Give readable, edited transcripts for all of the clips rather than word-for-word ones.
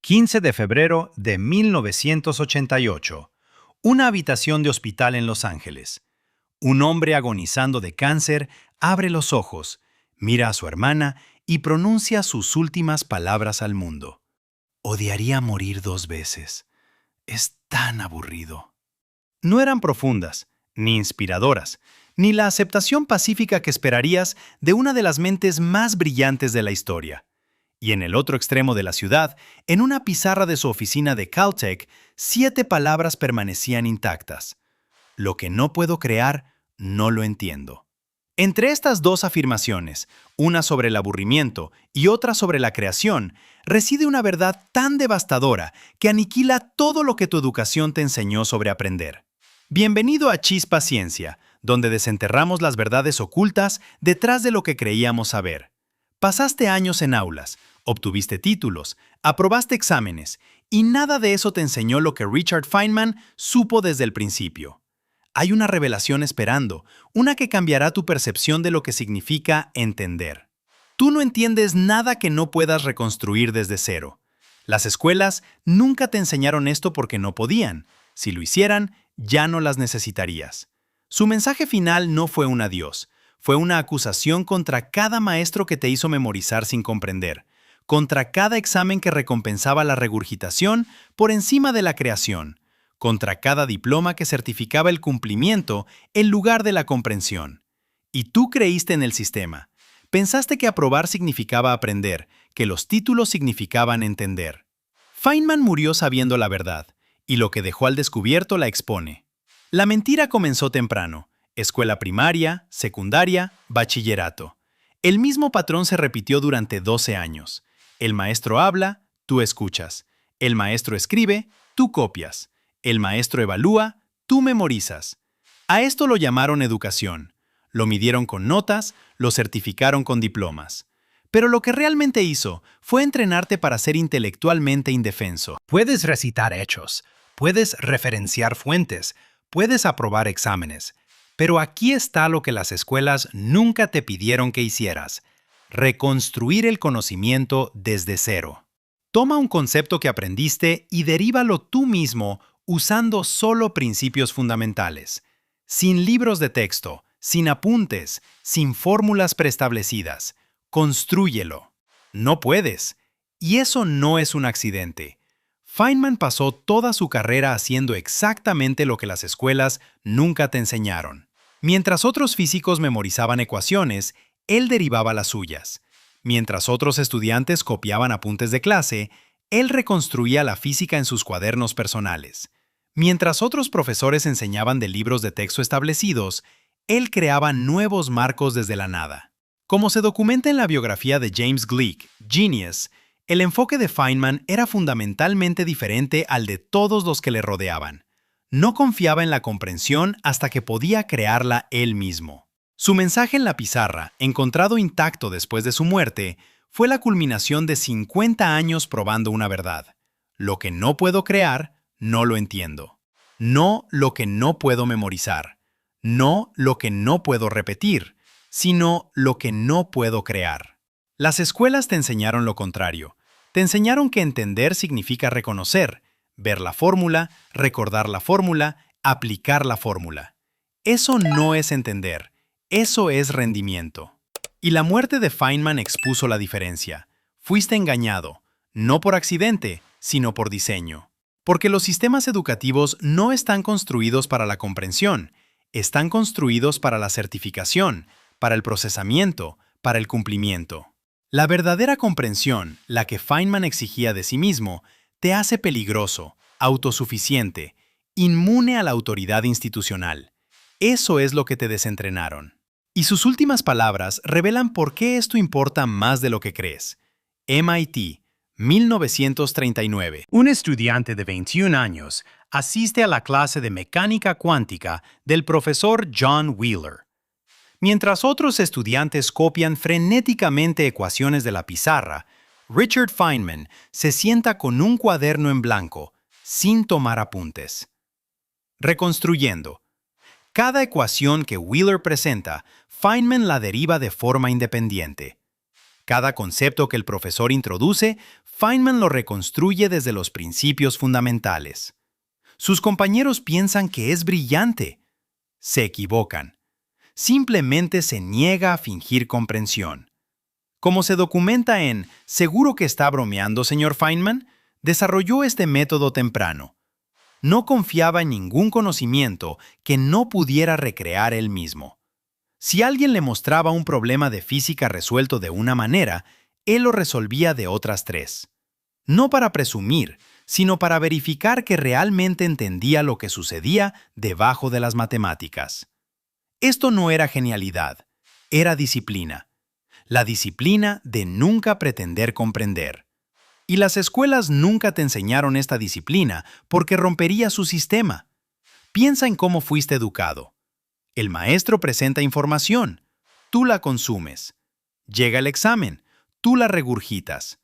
15 de febrero de 1988. Una habitación de hospital en Los Ángeles. Un hombre agonizando de cáncer abre los ojos, mira a su hermana y pronuncia sus últimas palabras al mundo. Odiaría morir 2 veces. Es tan aburrido. No eran profundas, ni inspiradoras, ni la aceptación pacífica que esperarías de una de las mentes más brillantes de la historia. Y en el otro extremo de la ciudad, en una pizarra de su oficina de Caltech, 7 palabras permanecían intactas. Lo que no puedo crear, no lo entiendo. Entre estas dos afirmaciones, una sobre el aburrimiento y otra sobre la creación, reside una verdad tan devastadora que aniquila todo lo que tu educación te enseñó sobre aprender. Bienvenido a Chispa Ciencia, donde desenterramos las verdades ocultas detrás de lo que creíamos saber. Pasaste años en aulas, obtuviste títulos, aprobaste exámenes, y nada de eso te enseñó lo que Richard Feynman supo desde el principio. Hay una revelación esperando, una que cambiará tu percepción de lo que significa entender. Tú no entiendes nada que no puedas reconstruir desde cero. Las escuelas nunca te enseñaron esto porque no podían. Si lo hicieran, ya no las necesitarías. Su mensaje final no fue un adiós, fue una acusación contra cada maestro que te hizo memorizar sin comprender, contra cada examen que recompensaba la regurgitación por encima de la creación, contra cada diploma que certificaba el cumplimiento en lugar de la comprensión. Y tú creíste en el sistema. Pensaste que aprobar significaba aprender, que los títulos significaban entender. Feynman murió sabiendo la verdad, y lo que dejó al descubierto la expone. La mentira comenzó temprano: escuela primaria, secundaria, bachillerato. El mismo patrón se repitió durante 12 años. El maestro habla, tú escuchas. El maestro escribe, tú copias. El maestro evalúa, tú memorizas. A esto lo llamaron educación. Lo midieron con notas, lo certificaron con diplomas. Pero lo que realmente hizo fue entrenarte para ser intelectualmente indefenso. Puedes recitar hechos, puedes referenciar fuentes, puedes aprobar exámenes. Pero aquí está lo que las escuelas nunca te pidieron que hicieras: reconstruir el conocimiento desde cero. Toma un concepto que aprendiste y deríbalo tú mismo usando solo principios fundamentales, sin libros de texto, sin apuntes, sin fórmulas preestablecidas. Constrúyelo. No puedes. Y eso no es un accidente. Feynman pasó toda su carrera haciendo exactamente lo que las escuelas nunca te enseñaron. Mientras otros físicos memorizaban ecuaciones, él derivaba las suyas. Mientras otros estudiantes copiaban apuntes de clase, él reconstruía la física en sus cuadernos personales. Mientras otros profesores enseñaban de libros de texto establecidos, él creaba nuevos marcos desde la nada. Como se documenta en la biografía de James Gleick, Genius, el enfoque de Feynman era fundamentalmente diferente al de todos los que le rodeaban. No confiaba en la comprensión hasta que podía crearla él mismo. Su mensaje en la pizarra, encontrado intacto después de su muerte, fue la culminación de 50 años probando una verdad. Lo que no puedo crear, no lo entiendo. No lo que no puedo memorizar. No lo que no puedo repetir, sino lo que no puedo crear. Las escuelas te enseñaron lo contrario. Te enseñaron que entender significa reconocer, ver la fórmula, recordar la fórmula, aplicar la fórmula. Eso no es entender, eso es rendimiento. Y la muerte de Feynman expuso la diferencia. Fuiste engañado, no por accidente, sino por diseño. Porque los sistemas educativos no están construidos para la comprensión, están construidos para la certificación, para el procesamiento, para el cumplimiento. La verdadera comprensión, la que Feynman exigía de sí mismo, te hace peligroso, autosuficiente, inmune a la autoridad institucional. Eso es lo que te desentrenaron. Y sus últimas palabras revelan por qué esto importa más de lo que crees. MIT, 1939. Un estudiante de 21 años asiste a la clase de mecánica cuántica del profesor John Wheeler. Mientras otros estudiantes copian frenéticamente ecuaciones de la pizarra, Richard Feynman se sienta con un cuaderno en blanco, sin tomar apuntes. Reconstruyendo. Cada ecuación que Wheeler presenta, Feynman la deriva de forma independiente. Cada concepto que el profesor introduce, Feynman lo reconstruye desde los principios fundamentales. Sus compañeros piensan que es brillante. Se equivocan. Simplemente se niega a fingir comprensión. Como se documenta en «Seguro que está bromeando, señor Feynman», desarrolló este método temprano. No confiaba en ningún conocimiento que no pudiera recrear él mismo. Si alguien le mostraba un problema de física resuelto de una manera, él lo resolvía de otras 3. No para presumir, sino para verificar que realmente entendía lo que sucedía debajo de las matemáticas. Esto no era genialidad, era disciplina. La disciplina de nunca pretender comprender. Y las escuelas nunca te enseñaron esta disciplina porque rompería su sistema. Piensa en cómo fuiste educado. El maestro presenta información, tú la consumes. Llega el examen, tú la regurgitas.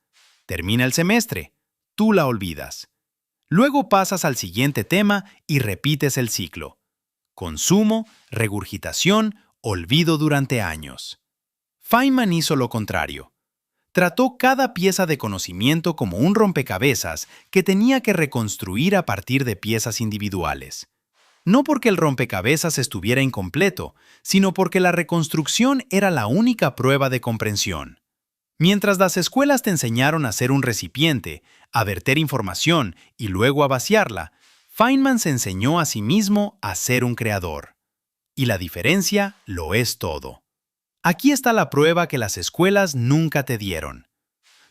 Termina el semestre, tú la olvidas. Luego pasas al siguiente tema y repites el ciclo. Consumo, regurgitación, olvido durante años. Feynman hizo lo contrario. Trató cada pieza de conocimiento como un rompecabezas que tenía que reconstruir a partir de piezas individuales. No porque el rompecabezas estuviera incompleto, sino porque la reconstrucción era la única prueba de comprensión. Mientras las escuelas te enseñaron a ser un recipiente, a verter información y luego a vaciarla, Feynman se enseñó a sí mismo a ser un creador. Y la diferencia lo es todo. Aquí está la prueba que las escuelas nunca te dieron.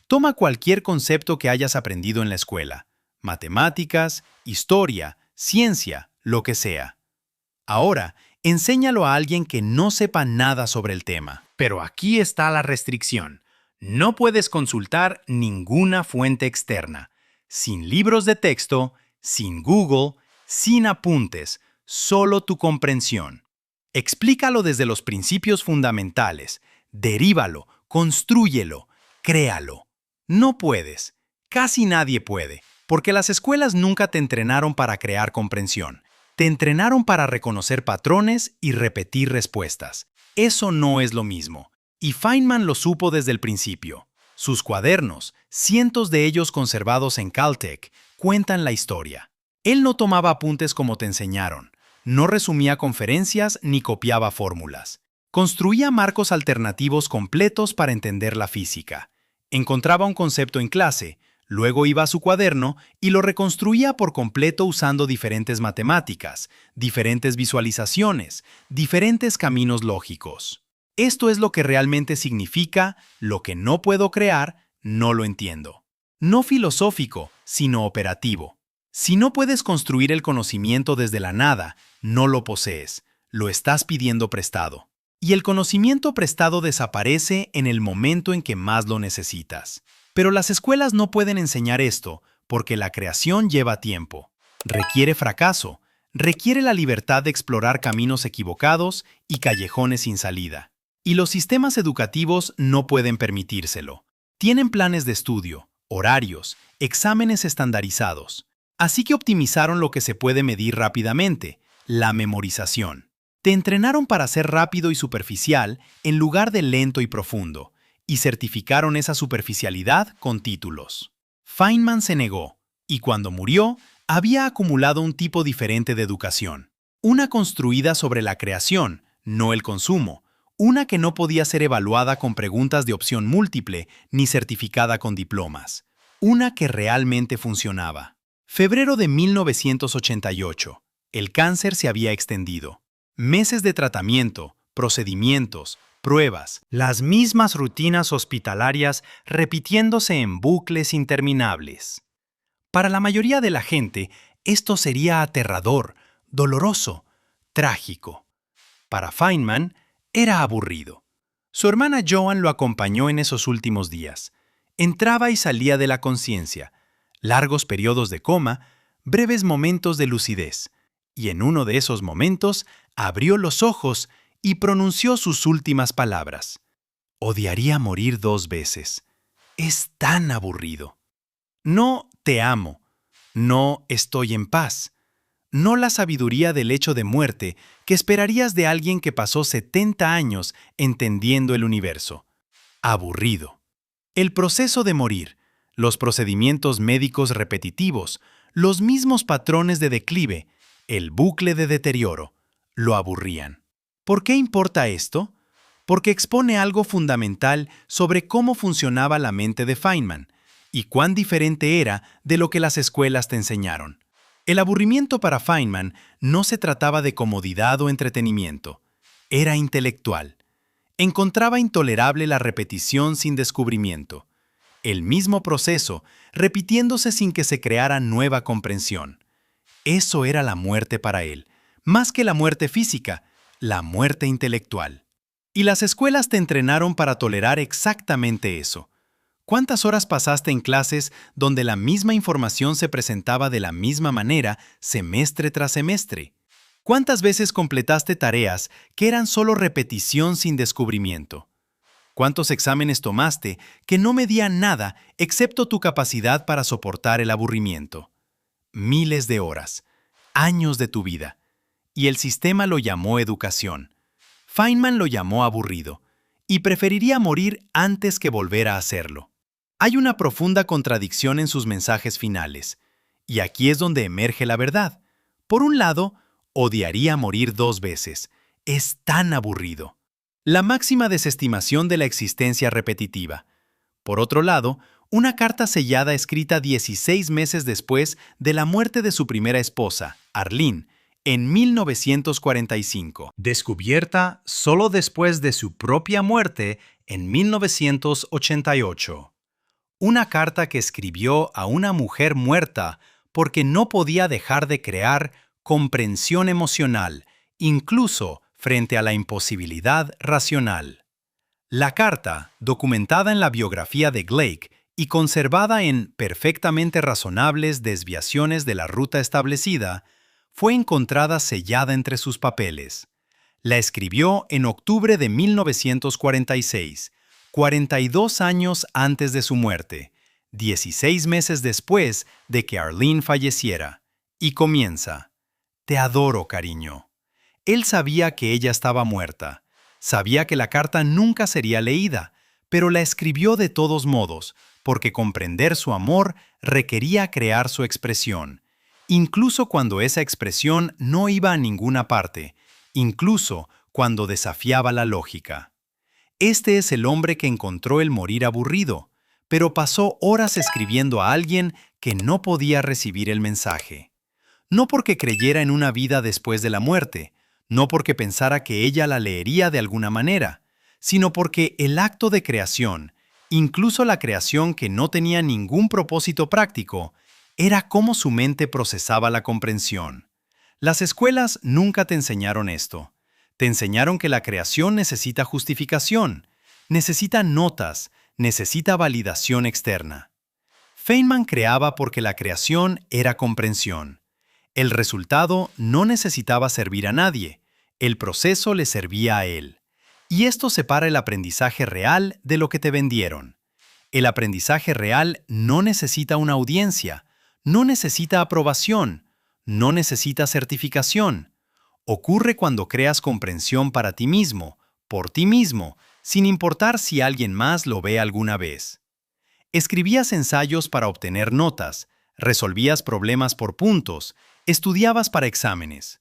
Toma cualquier concepto que hayas aprendido en la escuela, matemáticas, historia, ciencia, lo que sea. Ahora, enséñalo a alguien que no sepa nada sobre el tema. Pero aquí está la restricción. No puedes consultar ninguna fuente externa, sin libros de texto, sin Google, sin apuntes, solo tu comprensión. Explícalo desde los principios fundamentales, deríbalo, constrúyelo, créalo. No puedes, casi nadie puede, porque las escuelas nunca te entrenaron para crear comprensión. Te entrenaron para reconocer patrones y repetir respuestas. Eso no es lo mismo. Y Feynman lo supo desde el principio. Sus cuadernos, cientos de ellos conservados en Caltech, cuentan la historia. Él no tomaba apuntes como te enseñaron. No resumía conferencias ni copiaba fórmulas. Construía marcos alternativos completos para entender la física. Encontraba un concepto en clase, luego iba a su cuaderno y lo reconstruía por completo usando diferentes matemáticas, diferentes visualizaciones, diferentes caminos lógicos. Esto es lo que realmente significa lo que no puedo crear, no lo entiendo. No filosófico, sino operativo. Si no puedes construir el conocimiento desde la nada, no lo posees, lo estás pidiendo prestado. Y el conocimiento prestado desaparece en el momento en que más lo necesitas. Pero las escuelas no pueden enseñar esto porque la creación lleva tiempo. Requiere fracaso, requiere la libertad de explorar caminos equivocados y callejones sin salida. Y los sistemas educativos no pueden permitírselo. Tienen planes de estudio, horarios, exámenes estandarizados. Así que optimizaron lo que se puede medir rápidamente, la memorización. Te entrenaron para ser rápido y superficial en lugar de lento y profundo, y certificaron esa superficialidad con títulos. Feynman se negó, y cuando murió, había acumulado un tipo diferente de educación. Una construida sobre la creación, no el consumo. Una que no podía ser evaluada con preguntas de opción múltiple ni certificada con diplomas. Una que realmente funcionaba. Febrero de 1988. El cáncer se había extendido. Meses de tratamiento, procedimientos, pruebas, las mismas rutinas hospitalarias repitiéndose en bucles interminables. Para la mayoría de la gente, esto sería aterrador, doloroso, trágico. Para Feynman, era aburrido. Su hermana Joan lo acompañó en esos últimos días. Entraba y salía de la conciencia, largos periodos de coma, breves momentos de lucidez. Y en uno de esos momentos abrió los ojos y pronunció sus últimas palabras. Odiaría morir 2 veces. Es tan aburrido. No te amo. No estoy en paz. No la sabiduría del hecho de muerte que esperarías de alguien que pasó 70 años entendiendo el universo. Aburrido. El proceso de morir, los procedimientos médicos repetitivos, los mismos patrones de declive, el bucle de deterioro, lo aburrían. ¿Por qué importa esto? Porque expone algo fundamental sobre cómo funcionaba la mente de Feynman y cuán diferente era de lo que las escuelas te enseñaron. El aburrimiento para Feynman no se trataba de comodidad o entretenimiento, era intelectual. Encontraba intolerable la repetición sin descubrimiento, el mismo proceso repitiéndose sin que se creara nueva comprensión. Eso era la muerte para él, más que la muerte física, la muerte intelectual. Y las escuelas te entrenaron para tolerar exactamente eso. ¿Cuántas horas pasaste en clases donde la misma información se presentaba de la misma manera semestre tras semestre? ¿Cuántas veces completaste tareas que eran solo repetición sin descubrimiento? ¿Cuántos exámenes tomaste que no medían nada excepto tu capacidad para soportar el aburrimiento? Miles de horas, años de tu vida. Y el sistema lo llamó educación. Feynman lo llamó aburrido, y preferiría morir antes que volver a hacerlo. Hay una profunda contradicción en sus mensajes finales, y aquí es donde emerge la verdad. Por un lado, odiaría morir 2 veces. Es tan aburrido. La máxima desestimación de la existencia repetitiva. Por otro lado, una carta sellada escrita 16 meses después de la muerte de su primera esposa, Arlene, en 1945. Descubierta solo después de su propia muerte en 1988. Una carta que escribió a una mujer muerta porque no podía dejar de crear comprensión emocional, incluso frente a la imposibilidad racional. La carta, documentada en la biografía de Gleick y conservada en perfectamente razonables desviaciones de la ruta establecida, fue encontrada sellada entre sus papeles. La escribió en octubre de 1946, 42 años antes de su muerte, 16 meses después de que Arlene falleciera, y comienza: «Te adoro, cariño». Él sabía que ella estaba muerta, sabía que la carta nunca sería leída, pero la escribió de todos modos, porque comprender su amor requería crear su expresión, incluso cuando esa expresión no iba a ninguna parte, incluso cuando desafiaba la lógica. Este es el hombre que encontró el morir aburrido, pero pasó horas escribiendo a alguien que no podía recibir el mensaje. No porque creyera en una vida después de la muerte, no porque pensara que ella la leería de alguna manera, sino porque el acto de creación, incluso la creación que no tenía ningún propósito práctico, era cómo su mente procesaba la comprensión. Las escuelas nunca te enseñaron esto. Te enseñaron que la creación necesita justificación, necesita notas, necesita validación externa. Feynman creaba porque la creación era comprensión. El resultado no necesitaba servir a nadie, el proceso le servía a él. Y esto separa el aprendizaje real de lo que te vendieron. El aprendizaje real no necesita una audiencia, no necesita aprobación, no necesita certificación. Ocurre cuando creas comprensión para ti mismo, por ti mismo, sin importar si alguien más lo ve alguna vez. Escribías ensayos para obtener notas, resolvías problemas por puntos, estudiabas para exámenes.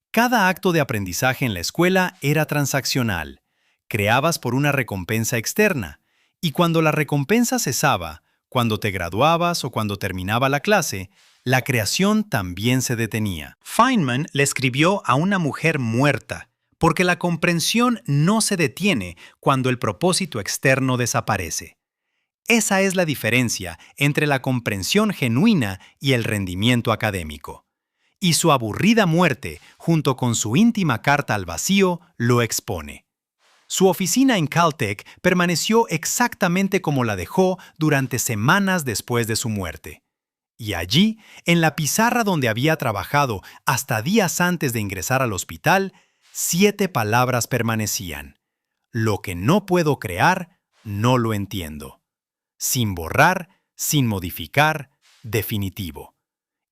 Cada acto de aprendizaje en la escuela era transaccional. Creabas por una recompensa externa, y cuando la recompensa cesaba, cuando te graduabas o cuando terminaba la clase, la creación también se detenía. Feynman le escribió a una mujer muerta, porque la comprensión no se detiene cuando el propósito externo desaparece. Esa es la diferencia entre la comprensión genuina y el rendimiento académico. Y su aburrida muerte, junto con su íntima carta al vacío, lo expone. Su oficina en Caltech permaneció exactamente como la dejó durante semanas después de su muerte. Y allí, en la pizarra donde había trabajado hasta días antes de ingresar al hospital, 7 palabras permanecían: «Lo que no puedo crear, no lo entiendo». Sin borrar, sin modificar, definitivo.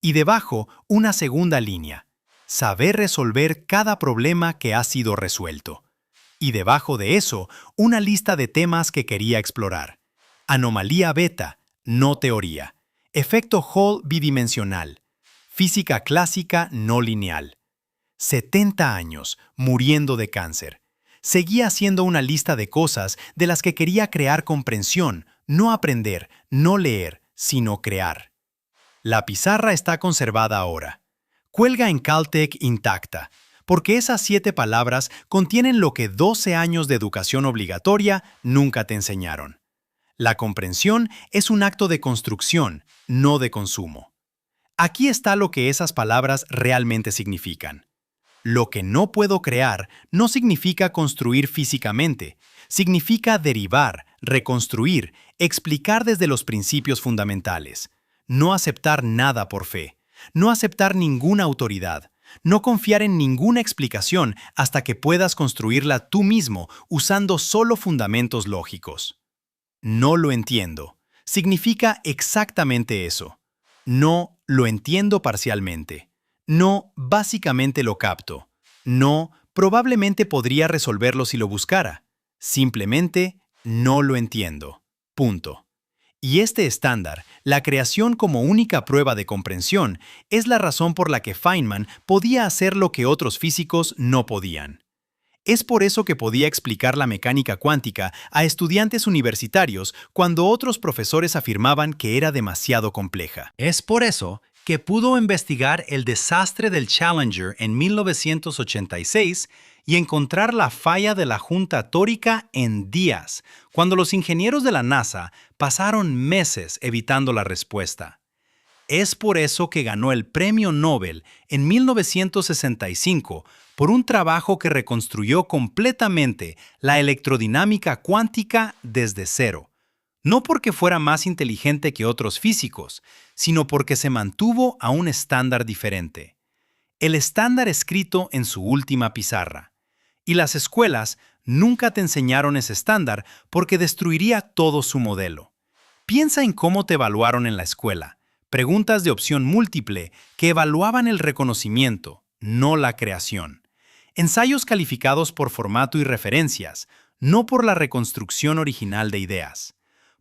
Y debajo, una segunda línea: «Saber resolver cada problema que ha sido resuelto». Y debajo de eso, una lista de temas que quería explorar. Anomalía beta, no teoría. Efecto Hall bidimensional. Física clásica no lineal. 70 años, muriendo de cáncer. Seguía haciendo una lista de cosas de las que quería crear comprensión, no aprender, no leer, sino crear. La pizarra está conservada ahora. Cuelga en Caltech intacta, porque esas 7 palabras contienen lo que 12 años de educación obligatoria nunca te enseñaron. La comprensión es un acto de construcción, no de consumo. Aquí está lo que esas palabras realmente significan. Lo que no puedo crear no significa construir físicamente, significa derivar, reconstruir, explicar desde los principios fundamentales. No aceptar nada por fe, no aceptar ninguna autoridad, no confiar en ninguna explicación hasta que puedas construirla tú mismo usando solo fundamentos lógicos. No lo entiendo. Significa exactamente eso. No lo entiendo parcialmente. No, básicamente lo capto. No, probablemente podría resolverlo si lo buscara. Simplemente, no lo entiendo. Punto. Y este estándar, la creación como única prueba de comprensión, es la razón por la que Feynman podía hacer lo que otros físicos no podían. Es por eso que podía explicar la mecánica cuántica a estudiantes universitarios cuando otros profesores afirmaban que era demasiado compleja. Es por eso que pudo investigar el desastre del Challenger en 1986 y encontrar la falla de la junta tórica en días, cuando los ingenieros de la NASA pasaron meses evitando la respuesta. Es por eso que ganó el Premio Nobel en 1965 por un trabajo que reconstruyó completamente la electrodinámica cuántica desde cero. No porque fuera más inteligente que otros físicos, sino porque se mantuvo a un estándar diferente. El estándar escrito en su última pizarra. Y las escuelas nunca te enseñaron ese estándar porque destruiría todo su modelo. Piensa en cómo te evaluaron en la escuela. Preguntas de opción múltiple que evaluaban el reconocimiento, no la creación. Ensayos calificados por formato y referencias, no por la reconstrucción original de ideas.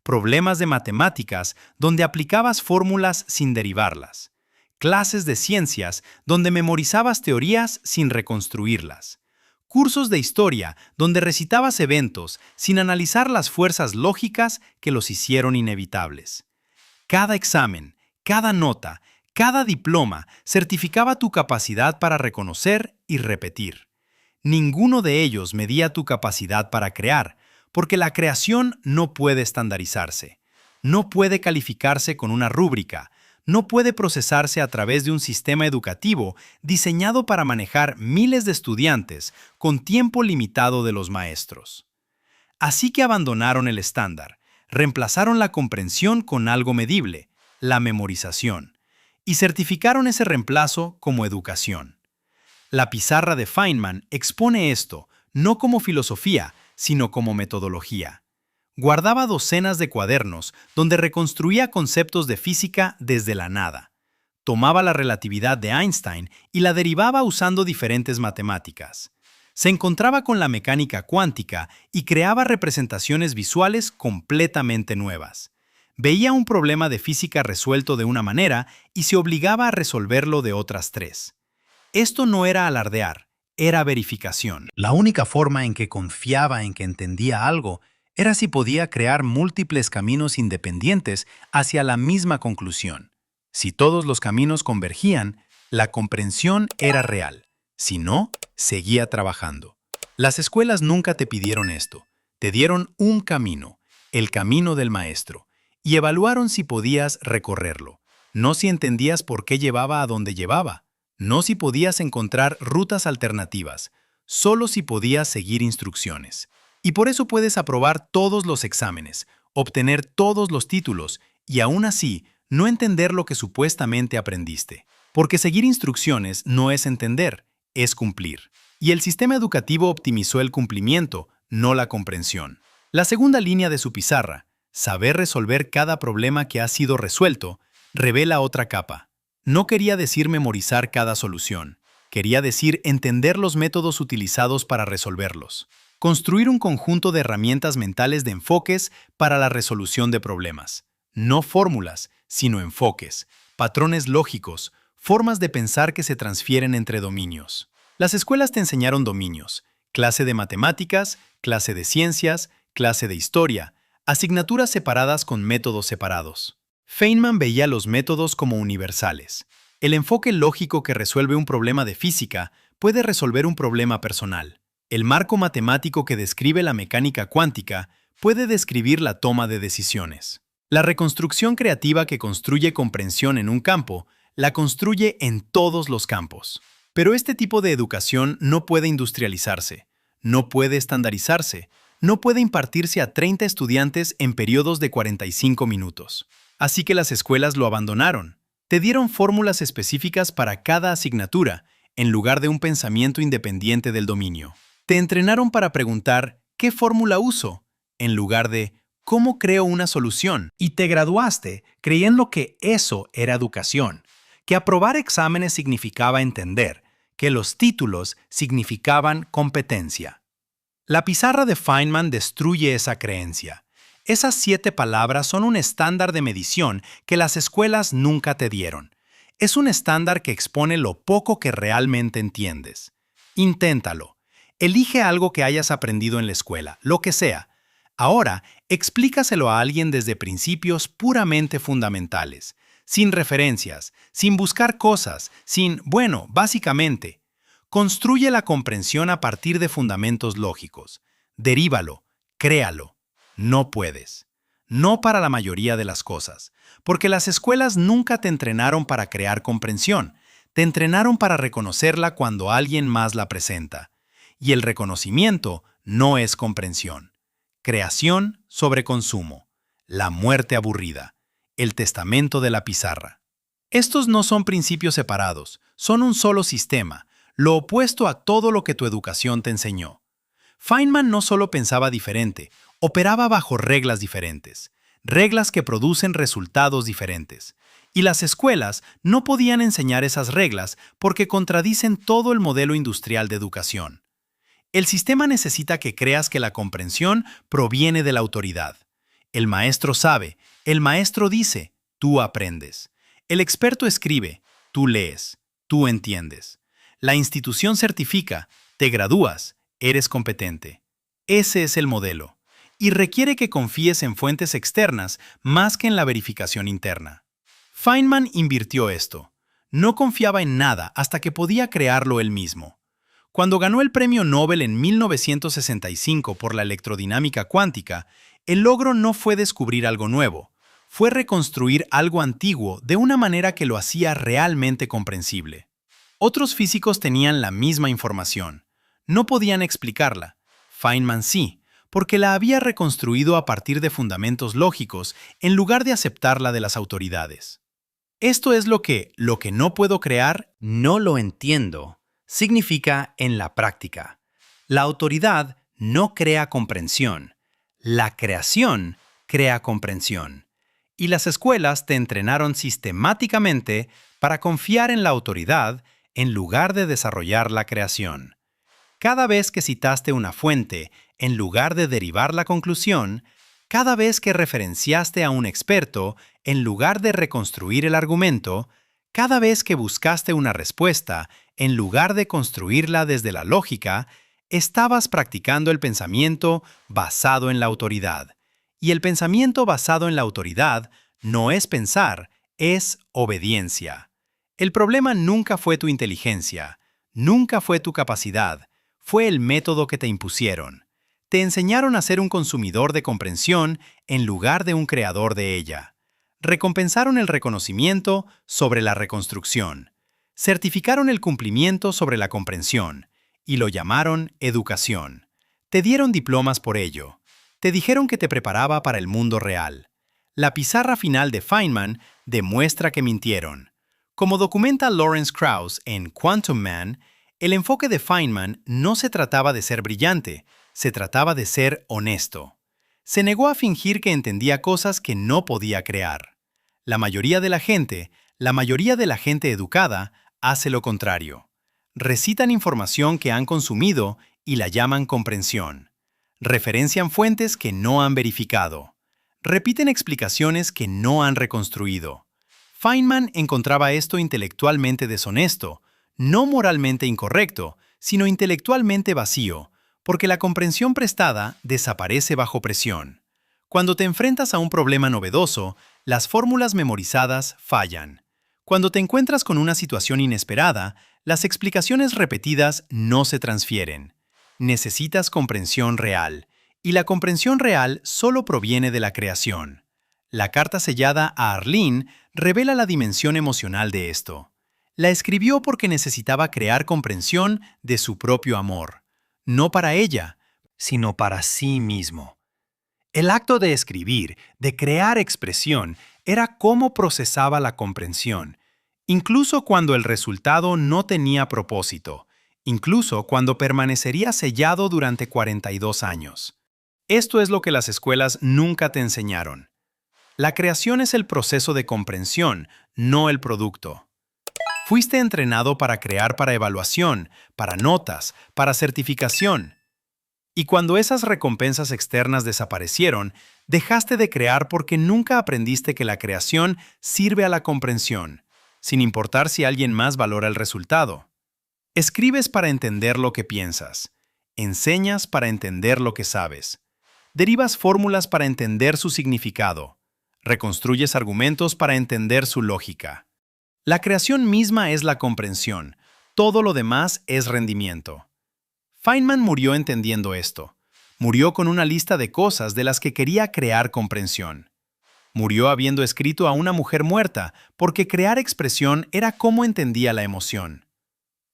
Problemas de matemáticas donde aplicabas fórmulas sin derivarlas. Clases de ciencias donde memorizabas teorías sin reconstruirlas. Cursos de historia donde recitabas eventos sin analizar las fuerzas lógicas que los hicieron inevitables. Cada examen, cada nota, cada diploma certificaba tu capacidad para reconocer y repetir. Ninguno de ellos medía tu capacidad para crear, porque la creación no puede estandarizarse, no puede calificarse con una rúbrica, no puede procesarse a través de un sistema educativo diseñado para manejar miles de estudiantes con tiempo limitado de los maestros. Así que abandonaron el estándar, reemplazaron la comprensión con algo medible, la memorización, y certificaron ese reemplazo como educación. La pizarra de Feynman expone esto, no como filosofía, sino como metodología. Guardaba docenas de cuadernos donde reconstruía conceptos de física desde la nada. Tomaba la relatividad de Einstein y la derivaba usando diferentes matemáticas. Se encontraba con la mecánica cuántica y creaba representaciones visuales completamente nuevas. Veía un problema de física resuelto de una manera y se obligaba a resolverlo de otras 3. Esto no era alardear. Era verificación. La única forma en que confiaba en que entendía algo era si podía crear múltiples caminos independientes hacia la misma conclusión. Si todos los caminos convergían, la comprensión era real. Si no, seguía trabajando. Las escuelas nunca te pidieron esto. Te dieron un camino, el camino del maestro, y evaluaron si podías recorrerlo. No si entendías por qué llevaba a donde llevaba. No si podías encontrar rutas alternativas, solo si podías seguir instrucciones. Y por eso puedes aprobar todos los exámenes, obtener todos los títulos y aún así no entender lo que supuestamente aprendiste. Porque seguir instrucciones no es entender, es cumplir. Y el sistema educativo optimizó el cumplimiento, no la comprensión. La segunda línea de su pizarra, saber resolver cada problema que ha sido resuelto, revela otra capa. No quería decir memorizar cada solución. Quería decir entender los métodos utilizados para resolverlos. Construir un conjunto de herramientas mentales de enfoques para la resolución de problemas. No fórmulas, sino enfoques, patrones lógicos, formas de pensar que se transfieren entre dominios. Las escuelas te enseñaron dominios: clase de matemáticas, clase de ciencias, clase de historia, asignaturas separadas con métodos separados. Feynman veía los métodos como universales. El enfoque lógico que resuelve un problema de física puede resolver un problema personal. El marco matemático que describe la mecánica cuántica puede describir la toma de decisiones. La reconstrucción creativa que construye comprensión en un campo, la construye en todos los campos. Pero este tipo de educación no puede industrializarse, no puede estandarizarse, no puede impartirse a 30 estudiantes en periodos de 45 minutos. Así que las escuelas lo abandonaron. Te dieron fórmulas específicas para cada asignatura, en lugar de un pensamiento independiente del dominio. Te entrenaron para preguntar ¿qué fórmula uso?, en lugar de ¿cómo creo una solución? Y te graduaste creyendo que eso era educación, que aprobar exámenes significaba entender, que los títulos significaban competencia. La pizarra de Feynman destruye esa creencia. Esas 7 palabras son un estándar de medición que las escuelas nunca te dieron. Es un estándar que expone lo poco que realmente entiendes. Inténtalo. Elige algo que hayas aprendido en la escuela, lo que sea. Ahora, explícaselo a alguien desde principios puramente fundamentales, sin referencias, sin buscar cosas, básicamente. Construye la comprensión a partir de fundamentos lógicos. Derívalo, créalo. No puedes. No para la mayoría de las cosas, porque las escuelas nunca te entrenaron para crear comprensión, te entrenaron para reconocerla cuando alguien más la presenta. Y el reconocimiento no es comprensión. Creación sobre consumo. La muerte aburrida. El testamento de la pizarra. Estos no son principios separados, son un solo sistema, lo opuesto a todo lo que tu educación te enseñó. Feynman no solo pensaba diferente, operaba bajo reglas diferentes, reglas que producen resultados diferentes. Y las escuelas no podían enseñar esas reglas porque contradicen todo el modelo industrial de educación. El sistema necesita que creas que la comprensión proviene de la autoridad. El maestro sabe, el maestro dice, tú aprendes. El experto escribe, tú lees, tú entiendes. La institución certifica, te gradúas, eres competente. Ese es el modelo. Y requiere que confíes en fuentes externas más que en la verificación interna. Feynman invirtió esto. No confiaba en nada hasta que podía crearlo él mismo. Cuando ganó el Premio Nobel en 1965 por la electrodinámica cuántica, el logro no fue descubrir algo nuevo, fue reconstruir algo antiguo de una manera que lo hacía realmente comprensible. Otros físicos tenían la misma información. No podían explicarla. Feynman sí, porque la había reconstruido a partir de fundamentos lógicos en lugar de aceptarla de las autoridades. Esto es lo que no puedo crear, no lo entiendo, significa en la práctica. La autoridad no crea comprensión. La creación crea comprensión. Y las escuelas te entrenaron sistemáticamente para confiar en la autoridad en lugar de desarrollar la creación. Cada vez que citaste una fuente, en lugar de derivar la conclusión, cada vez que referenciaste a un experto, en lugar de reconstruir el argumento, cada vez que buscaste una respuesta, en lugar de construirla desde la lógica, estabas practicando el pensamiento basado en la autoridad. Y el pensamiento basado en la autoridad no es pensar, es obediencia. El problema nunca fue tu inteligencia, nunca fue tu capacidad, fue el método que te impusieron. Te enseñaron a ser un consumidor de comprensión en lugar de un creador de ella. Recompensaron el reconocimiento sobre la reconstrucción. Certificaron el cumplimiento sobre la comprensión y lo llamaron educación. Te dieron diplomas por ello. Te dijeron que te preparaba para el mundo real. La pizarra final de Feynman demuestra que mintieron. Como documenta Lawrence Krauss en Quantum Man, el enfoque de Feynman no se trataba de ser brillante, se trataba de ser honesto. Se negó a fingir que entendía cosas que no podía crear. La mayoría de la gente educada, hace lo contrario. Recitan información que han consumido y la llaman comprensión. Referencian fuentes que no han verificado. Repiten explicaciones que no han reconstruido. Feynman encontraba esto intelectualmente deshonesto, no moralmente incorrecto, sino intelectualmente vacío, porque la comprensión prestada desaparece bajo presión. Cuando te enfrentas a un problema novedoso, las fórmulas memorizadas fallan. Cuando te encuentras con una situación inesperada, las explicaciones repetidas no se transfieren. Necesitas comprensión real, y la comprensión real solo proviene de la creación. La carta sellada a Arlene revela la dimensión emocional de esto. La escribió porque necesitaba crear comprensión de su propio amor, no para ella, sino para sí mismo. El acto de escribir, de crear expresión, era cómo procesaba la comprensión, incluso cuando el resultado no tenía propósito, incluso cuando permanecería sellado durante 42 años. Esto es lo que las escuelas nunca te enseñaron. La creación es el proceso de comprensión, no el producto. Fuiste entrenado para crear para evaluación, para notas, para certificación. Y cuando esas recompensas externas desaparecieron, dejaste de crear porque nunca aprendiste que la creación sirve a la comprensión, sin importar si alguien más valora el resultado. Escribes para entender lo que piensas. Enseñas para entender lo que sabes. Derivas fórmulas para entender su significado. Reconstruyes argumentos para entender su lógica. La creación misma es la comprensión. Todo lo demás es rendimiento. Feynman murió entendiendo esto. Murió con una lista de cosas de las que quería crear comprensión. Murió habiendo escrito a una mujer muerta, porque crear expresión era cómo entendía la emoción.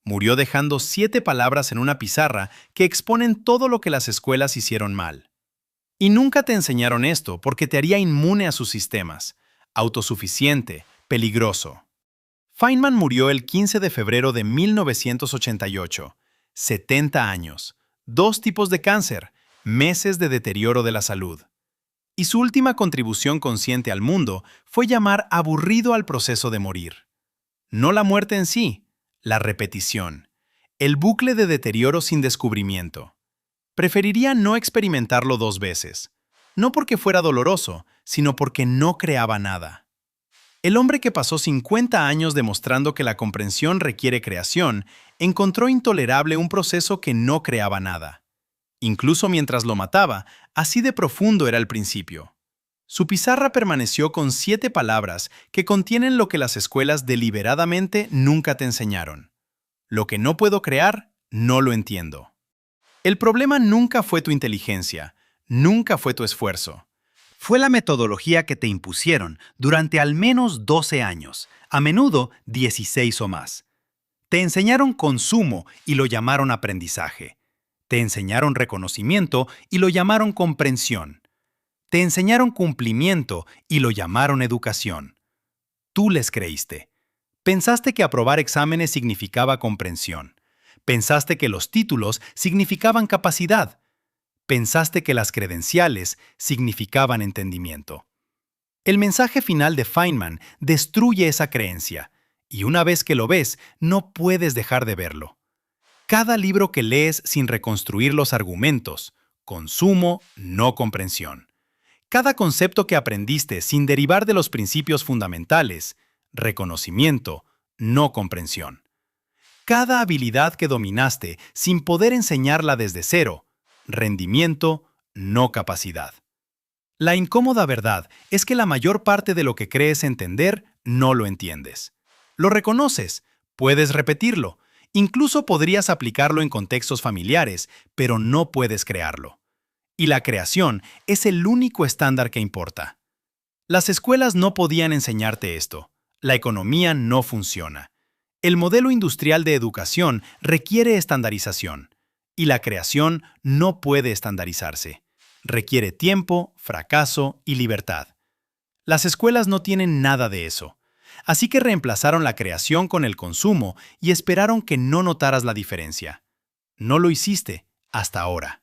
Murió dejando 7 palabras en una pizarra que exponen todo lo que las escuelas hicieron mal. Y nunca te enseñaron esto porque te haría inmune a sus sistemas, autosuficiente, peligroso. Feynman murió el 15 de febrero de 1988, 70 años, 2 tipos de cáncer, meses de deterioro de la salud. Y su última contribución consciente al mundo fue llamar aburrido al proceso de morir. No la muerte en sí, la repetición, el bucle de deterioro sin descubrimiento. Preferiría no experimentarlo 2 veces, no porque fuera doloroso, sino porque no creaba nada. El hombre que pasó 50 años demostrando que la comprensión requiere creación, encontró intolerable un proceso que no creaba nada. Incluso mientras lo mataba, así de profundo era el principio. Su pizarra permaneció con 7 palabras que contienen lo que las escuelas deliberadamente nunca te enseñaron. Lo que no puedo crear, no lo entiendo. El problema nunca fue tu inteligencia, nunca fue tu esfuerzo. Fue la metodología que te impusieron durante al menos 12 años, a menudo 16 o más. Te enseñaron consumo y lo llamaron aprendizaje. Te enseñaron reconocimiento y lo llamaron comprensión. Te enseñaron cumplimiento y lo llamaron educación. Tú les creíste. Pensaste que aprobar exámenes significaba comprensión. Pensaste que los títulos significaban capacidad. Pensaste que las credenciales significaban entendimiento. El mensaje final de Feynman destruye esa creencia, y una vez que lo ves, no puedes dejar de verlo. Cada libro que lees sin reconstruir los argumentos, consumo, no comprensión. Cada concepto que aprendiste sin derivar de los principios fundamentales, reconocimiento, no comprensión. Cada habilidad que dominaste sin poder enseñarla desde cero, rendimiento, no capacidad. La incómoda verdad es que la mayor parte de lo que crees entender no lo entiendes. Lo reconoces, puedes repetirlo, incluso podrías aplicarlo en contextos familiares, pero no puedes crearlo. Y la creación es el único estándar que importa. Las escuelas no podían enseñarte esto. La economía no funciona. El modelo industrial de educación requiere estandarización, y la creación no puede estandarizarse. Requiere tiempo, fracaso y libertad. Las escuelas no tienen nada de eso, así que reemplazaron la creación con el consumo y esperaron que no notaras la diferencia. No lo hiciste hasta ahora.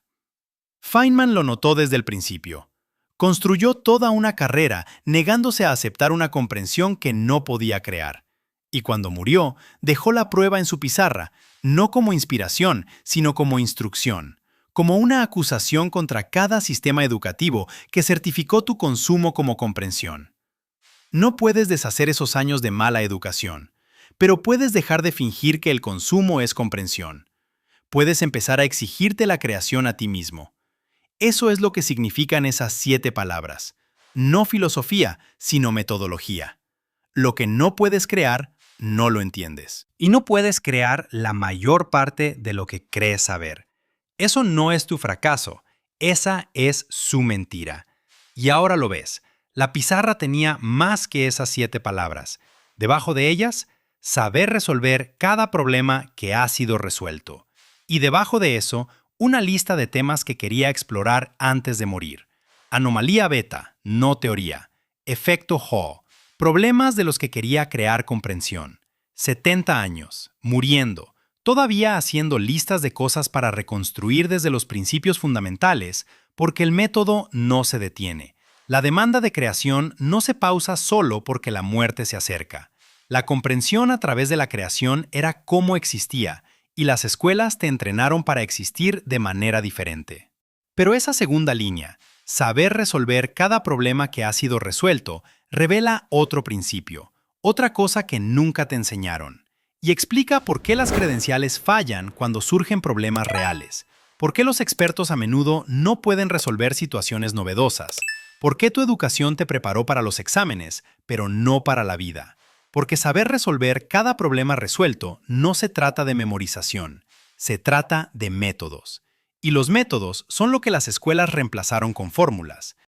Feynman lo notó desde el principio. Construyó toda una carrera negándose a aceptar una comprensión que no podía crear. Y cuando murió, dejó la prueba en su pizarra, no como inspiración, sino como instrucción, como una acusación contra cada sistema educativo que certificó tu consumo como comprensión. No puedes deshacer esos años de mala educación, pero puedes dejar de fingir que el consumo es comprensión. Puedes empezar a exigirte la creación a ti mismo. Eso es lo que significan esas 7 palabras. No filosofía, sino metodología. Lo que no puedes crear, no lo entiendes. Y no puedes crear la mayor parte de lo que crees saber. Eso no es tu fracaso, esa es su mentira. Y ahora lo ves, la pizarra tenía más que esas 7 palabras. Debajo de ellas, saber resolver cada problema que ha sido resuelto. Y debajo de eso, una lista de temas que quería explorar antes de morir. Anomalía beta, no teoría. Efecto Hall, problemas de los que quería crear comprensión. 70 años, muriendo, todavía haciendo listas de cosas para reconstruir desde los principios fundamentales, porque el método no se detiene. La demanda de creación no se pausa solo porque la muerte se acerca. La comprensión a través de la creación era cómo existía, y las escuelas te entrenaron para existir de manera diferente. Pero esa segunda línea, saber resolver cada problema que ha sido resuelto, revela otro principio, otra cosa que nunca te enseñaron, y explica por qué las credenciales fallan cuando surgen problemas reales, por qué los expertos a menudo no pueden resolver situaciones novedosas, por qué tu educación te preparó para los exámenes, pero no para la vida. Porque saber resolver cada problema resuelto no se trata de memorización, se trata de métodos. Y los métodos son lo que las escuelas reemplazaron con fórmulas.